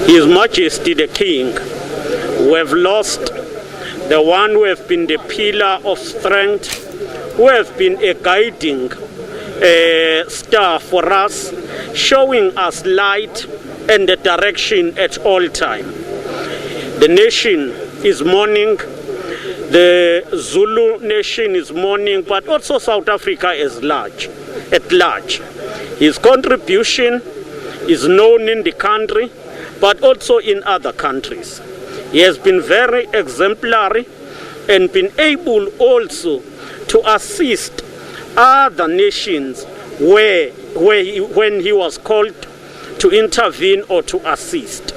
His Majesty the King, who have lost the one who have been the pillar of strength, who have been a guiding star for us, showing us light and the direction at all time. The nation is mourning, the Zulu nation is mourning, but also South Africa at large. His contribution is known in the country, but also in other countries. He has been very exemplary and been able also to assist other nations when he was called to intervene or to assist.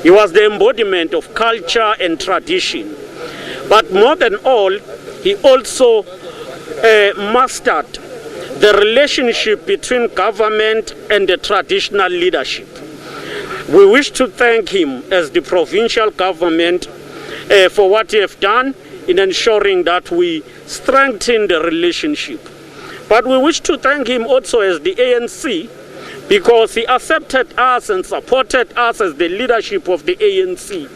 He was the embodiment of culture and tradition. But more than all, he also mastered the relationship between government and the traditional leadership. We wish to thank him as the provincial government for what he has done in ensuring that we strengthen the relationship. But we wish to thank him also as the ANC, because he accepted us and supported us as the leadership of the ANC,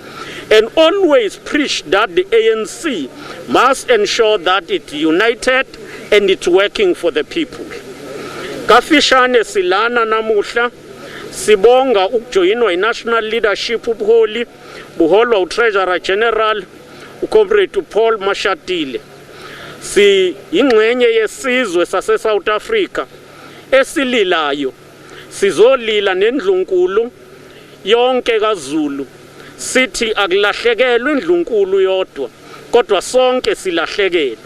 and always preached that the ANC must ensure that it's united and it's working for the people. Kafishane silana namuhla, sibonga ukujoyinwa i-national leadership ubuholi, buholwa u-Treasurer General, uComrade Paul Mashatile. Ingxenye yesizwe sase-South Africa esililayo, sizolila nendlunkulu yonke kaZulu, sithi akulahlekelwe indlunkulu yodwa, kodwa sonke silahlekelwe.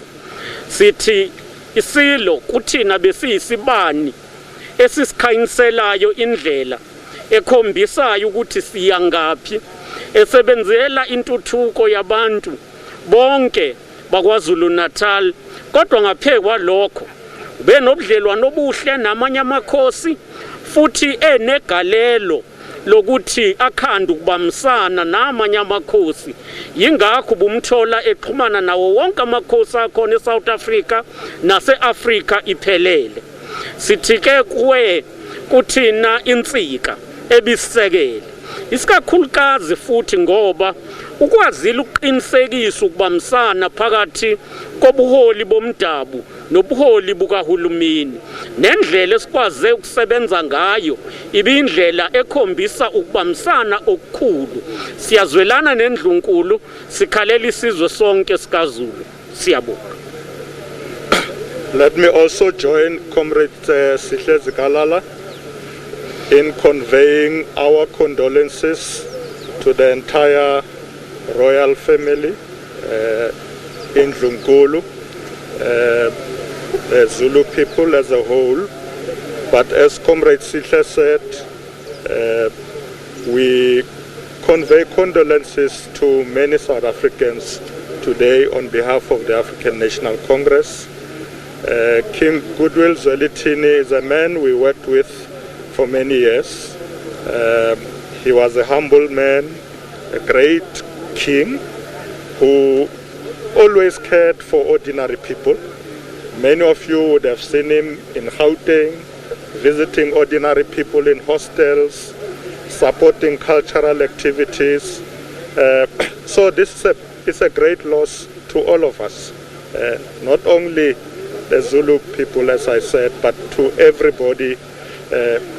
Sithi isilo kuthina besiyisibani esisikhanyiselayo indlela ekhombisayo ukuthi siya ngaphi, esebenzela intuthuko yabantu bonke bakwaZulu Natal. Kodwa ngaphekwa lokho benobudlelwano obuhle namanye amakhosi, futhi enegalelo lokuthi akhanda ukubambisana namanye amakhosi. Yingakho bumthola exhumana nawo wonke amakhosi akhona eSouth Africa nase-Afrika iphelele. Sithi-ke kuwe kuthina insika ebisisekele, isikakhulukazi futhi ngoba ukwazile ukuqinisekisa ukubambisana phakathi kobuholi bomdabu nobuholi bukahulumeni, nendlela esikwaze ukusebenza ngayo ibindlela ekhombisa ukubambisana okukhulu. Siyazwelana nendlunkulu, sikhalela isizwe sonke sikaZulu. Siyabonga. Let me also join Comrade Sihlezi Kalala in conveying our condolences to the entire royal family in Ndlunkulu, the Zulu people as a whole. But as Comrade Sihle said, we convey condolences to many South Africans today on behalf of the African National Congress. King Goodwill Zwelithini is a man we worked with for many years. He was a humble man, a great king who always cared for ordinary people. Many of you would have seen him in Gauteng, visiting ordinary people in hostels, supporting cultural activities. So this is a great loss to all of us, not only the Zulu people, as I said, but to everybody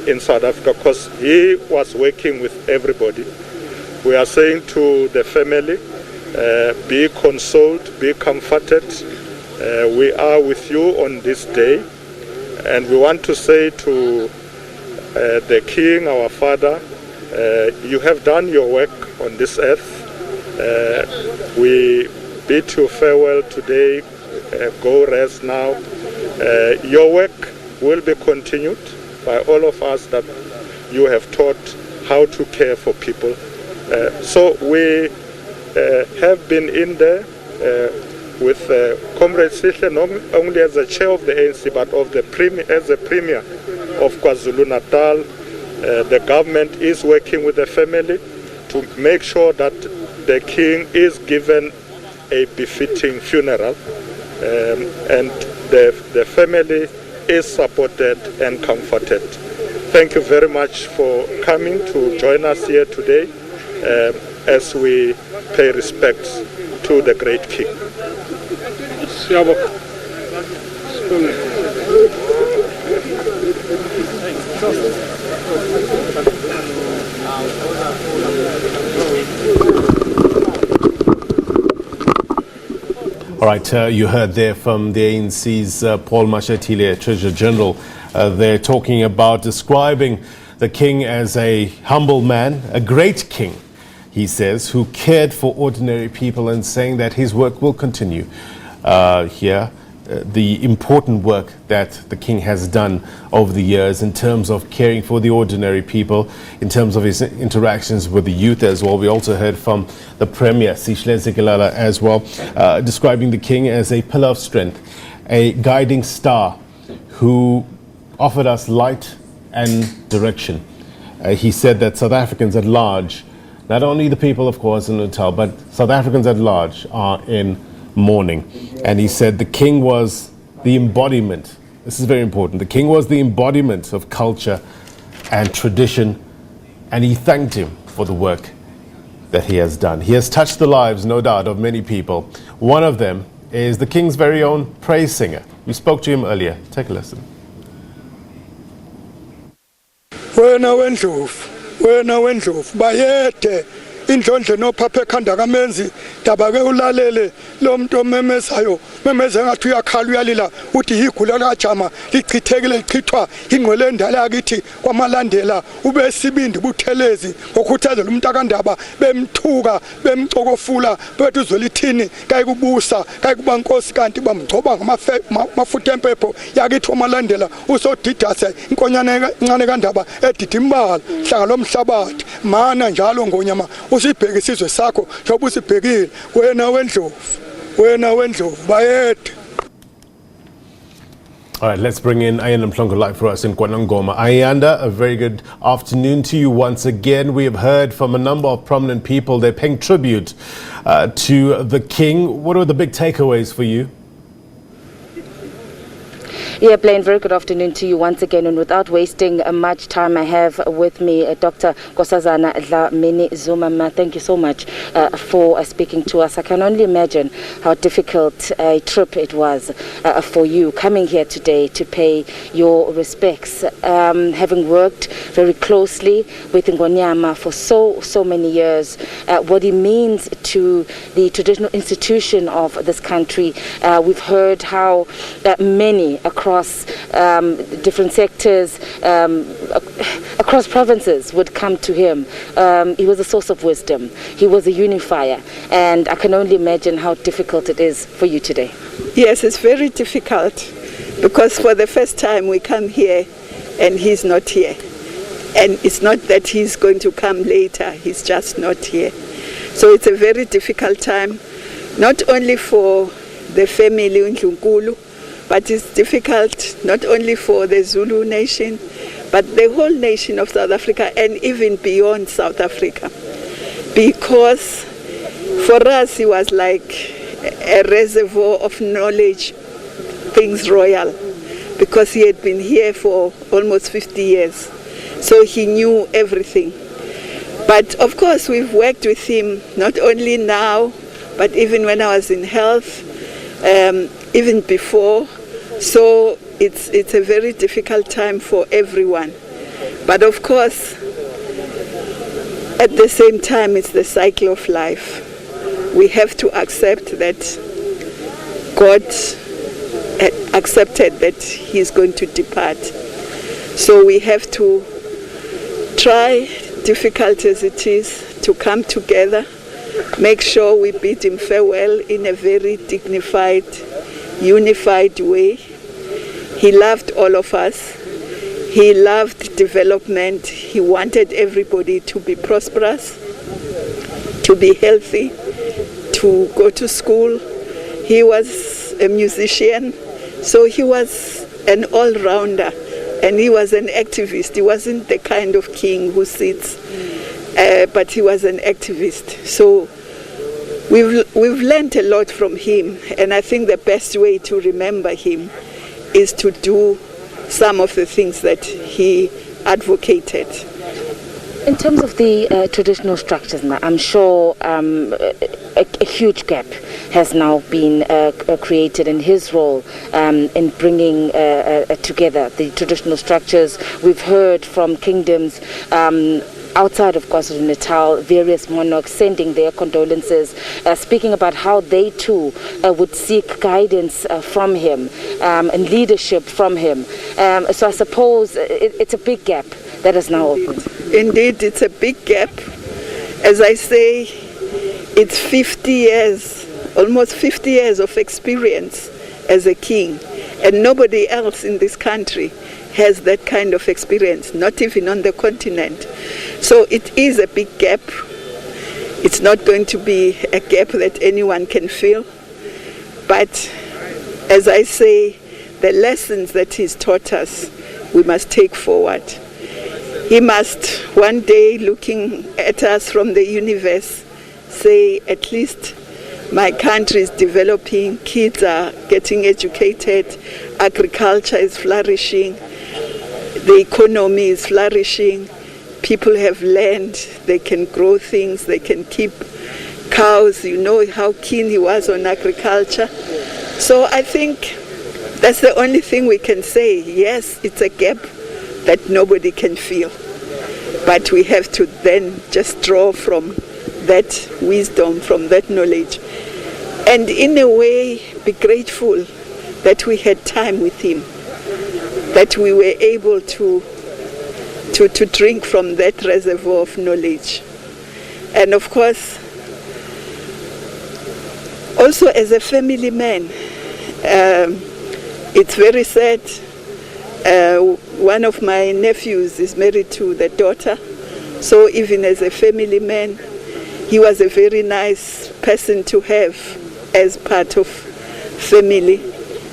in South Africa, because he was working with everybody. We are saying to the family, be consoled, be comforted. We are with you on this day, and we want to say to the King, our father, you have done your work on this earth. We bid you farewell today. Go rest now. Your work will be continued by all of us that you have taught how to care for people. So we have been in there with Comrade Sihle, not only as the chair of the ANC, but of the as the Premier of KwaZulu-Natal. The government is working with the family to make sure that the King is given a befitting funeral, and the family is supported and comforted. Thank you very much for coming to join us here today. as we pay respects to the great king. All right, you heard there from the ANC's Paul Mashatile, Treasurer General. They're talking about describing the king as a humble man, a great king, he says, who cared for ordinary people, and saying that his work will continue here. The important work that the king has done over the years in terms of caring for the ordinary people, in terms of his interactions with the youth as well. We also heard from the Premier, Sishle Zikalala, as well, describing the king as a pillar of strength, a guiding star who offered us light and direction. He said that South Africans at large, not only the people, of course, in Natal, but South Africans at large are in mourning. And he said the king was the embodiment, this is very important, the king was the embodiment of culture and tradition, and he thanked him for the work that he has done. He has touched the lives, no doubt, of many people. One of them is the king's very own praise singer. We spoke to him earlier. Take a listen. Wena wendlovu bayede indlondle nophaphe ekhanda kamenzi daba ke ulalele lo muntu omemezayo memeze ngathi uyakhala uyalila uthi igula lakajama lichithekile lichithwa ingqwele endala yakithi kwamalandela ube sibindi Buthelezi ngokhuthazela umuntu akandaba bemthuka bemcokofula bethu Zwelithini kayikubusa kayikuba nkosi kanti bamgcoba ngamafutha empepho yakithi kwamalandela usodidase inkonyane encane kandaba edidimbala hlanga lomhlabathi mana njalo ngonyama usibheke isizwe sakho njengoba usibhekile wena wendlovu bayede. All right, let's bring in Ayanda Mhlongo live for us in KwaNongoma. Ayanda, a very good afternoon to you once again. We have heard from a number of prominent people. They're paying tribute to the king. What are the big takeaways for you? Yeah, Blaine, very good afternoon to you once again. And without wasting much time, I have with me Dr. Nkosazana Dlamini Zuma. Thank you so much for speaking to us. I can only imagine how difficult a trip it was for you coming here today to pay your respects. Having worked very closely with Ngonyama for so many years, what it means to the traditional institution of this country. We've heard how many across different sectors, across provinces would come to him. He was a source of wisdom. He was a unifier. And I can only imagine how difficult it is for you today. Yes, it's very difficult because for the first time we come here and he's not here. And it's not that he's going to come later, he's just not here. So it's a very difficult time, not only for the family uNdlunkulu, but it's difficult not only for the Zulu nation, but the whole nation of South Africa and even beyond South Africa. Because for us, he was like a reservoir of knowledge, things royal, because he had been here for almost 50 years. So he knew everything. But of course, we've worked with him not only now, but even when I was in health, even before. So it's a very difficult time for everyone. But of course, at the same time, it's the cycle of life. We have to accept that God accepted that he's going to depart. So we have to try, difficult as it is, to come together, make sure we bid him farewell in a very dignified, unified way. He loved all of us. He loved development. He wanted everybody to be prosperous, to be healthy, to go to school. He was a musician, so he was an all-rounder, and he was an activist. He wasn't the kind of king who sits, but he was an activist. So we've learned a lot from him, and I think the best way to remember him is to do some of the things that he advocated. In terms of the traditional structures, I'm sure a huge gap has now been created in his role in bringing together the traditional structures. We've heard from kingdoms outside of KwaZulu-Natal, various monarchs sending their condolences, speaking about how they too would seek guidance from him and leadership from him. So I suppose it's a big gap that is now opened. Indeed, it's a big gap. As I say, it's 50 years, almost 50 years of experience as a king, and nobody else in this country has that kind of experience, not even on the continent. So it is a big gap. It's not going to be a gap that anyone can fill. But as I say, the lessons that he's taught us, we must take forward. He must one day, looking at us from the universe, say, at least my country is developing, kids are getting educated, agriculture is flourishing, the economy is flourishing, people have land, they can grow things, they can keep cows. You know how keen he was on agriculture. So I think that's the only thing we can say. Yes, it's a gap that nobody can fill, but we have to then just draw from that wisdom, from that knowledge, and in a way be grateful that we had time with him, that we were able to drink from that reservoir of knowledge. And of course, also as a family man, it's very sad. One of my nephews is married to the daughter, so even as a family man, he was a very nice person to have as part of family.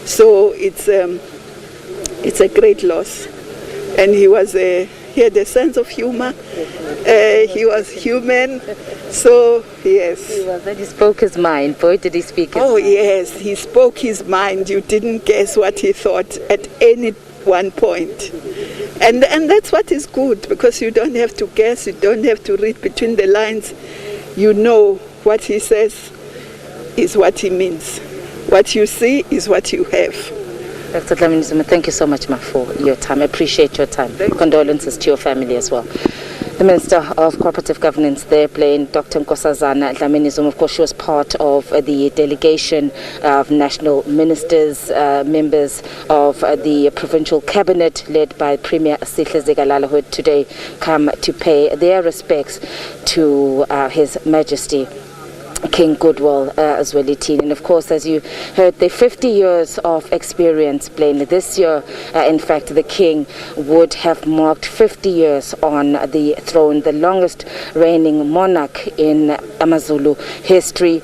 So it's a great loss. And he had a sense of humor. He was human. So yes. He spoke his mind. Boy, did he speak his mind. Yes, he spoke his mind. You didn't guess what he thought at any one point. And that's what is good, because you don't have to guess, you don't have to read between the lines. You know what he says is what he means. What you see is what you have. Dr. Dlamini Zuma, thank you so much, for your time. I appreciate your time. Condolences to your family as well. The Minister of Cooperative Governance there, playing Dr. Nkosazana Dlamini Zuma. Of course, she was part of the delegation of national ministers, members of the provincial cabinet led by Premier Sihle Zikalala, who today come to pay their respects to His Majesty King Goodwill Zwelithini. And of course, as you heard, the 50 years of experience, plainly this year, in fact, the King would have marked 50 years on the throne, the longest reigning monarch in AmaZulu history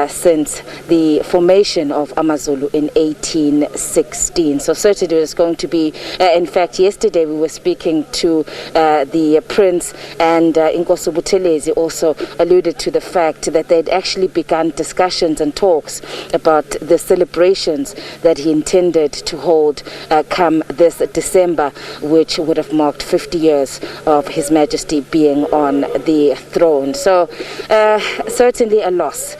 since the formation of AmaZulu in 1816. So certainly it is going to be, in fact, yesterday we were speaking to the Prince, and Mangosuthu Buthelezi also alluded to the fact that they'd actually begun discussions and talks about the celebrations that he intended to hold come this December, which would have marked 50 years of His Majesty being on the throne. So certainly a loss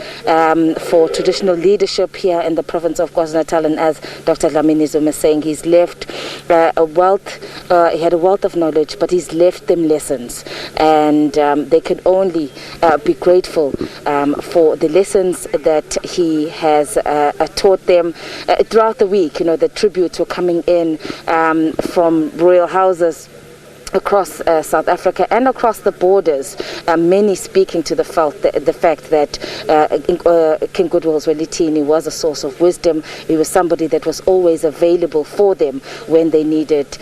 for traditional leadership here in the province of KwaZulu-Natal, and as Dr. Dlamini Zuma is saying, he's left a wealth, he had a wealth of knowledge, but he's left them lessons, and they can only be grateful for the lessons that he has taught them. Throughout the week, the tributes were coming in from royal houses across South Africa and across the borders, many speaking to the fact that King Goodwill Zwelithini was a source of wisdom. He was somebody that was always available for them when they needed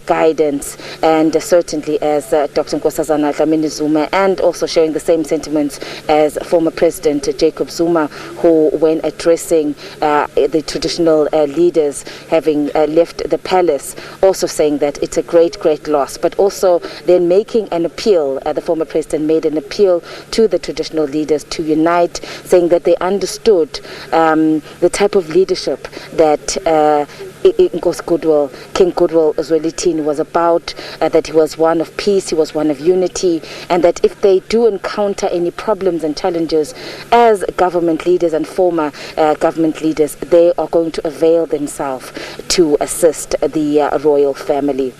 guidance, and certainly as Dr. Nkosazana Dlamini Zuma, and also sharing the same sentiments as former President Jacob Zuma, who, when addressing the traditional leaders having left the palace, also saying that it's a great, great loss. But also then making an appeal, the former president made an appeal to the traditional leaders to unite, saying that they understood the type of leadership that King Goodwill Zwelithini was about, that he was one of peace, he was one of unity, and that if they do encounter any problems and challenges as government leaders and former government leaders, they are going to avail themselves to assist the royal family.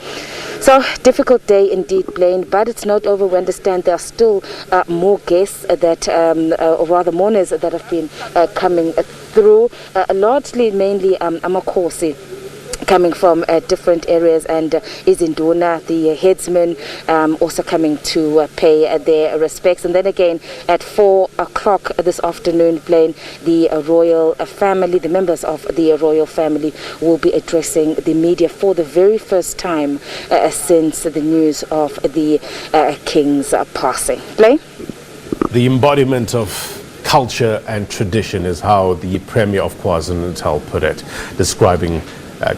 So, difficult day indeed, Blaine, but it's not over. We understand there are still more guests that, or rather mourners that have been coming through, largely mainly Amakosi, coming from different areas, and Izinduna, the headsman, also coming to pay their respects. And then again at 4 o'clock this afternoon, Blaine, the royal family, the members of the royal family will be addressing the media for the very first time since the news of the king's passing. Blaine? The embodiment of culture and tradition is how the Premier of KwaZulu-Natal put it, describing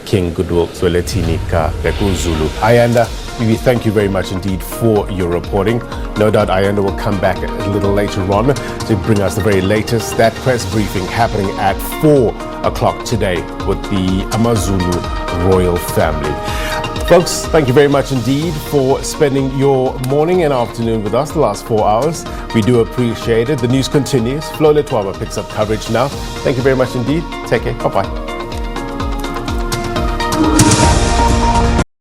King Goodwill Zwelithini kaBhekuzulu. Ayanda, we thank you very much indeed for your reporting. No doubt Ayanda will come back a little later on to bring us the very latest. That press briefing happening at 4 o'clock today with the AmaZulu royal family. Folks, thank you very much indeed for spending your morning and afternoon with us the last 4 hours. We do appreciate it. The news continues. Flo Letwaba picks up coverage now. Thank you very much indeed. Take care. Bye-bye.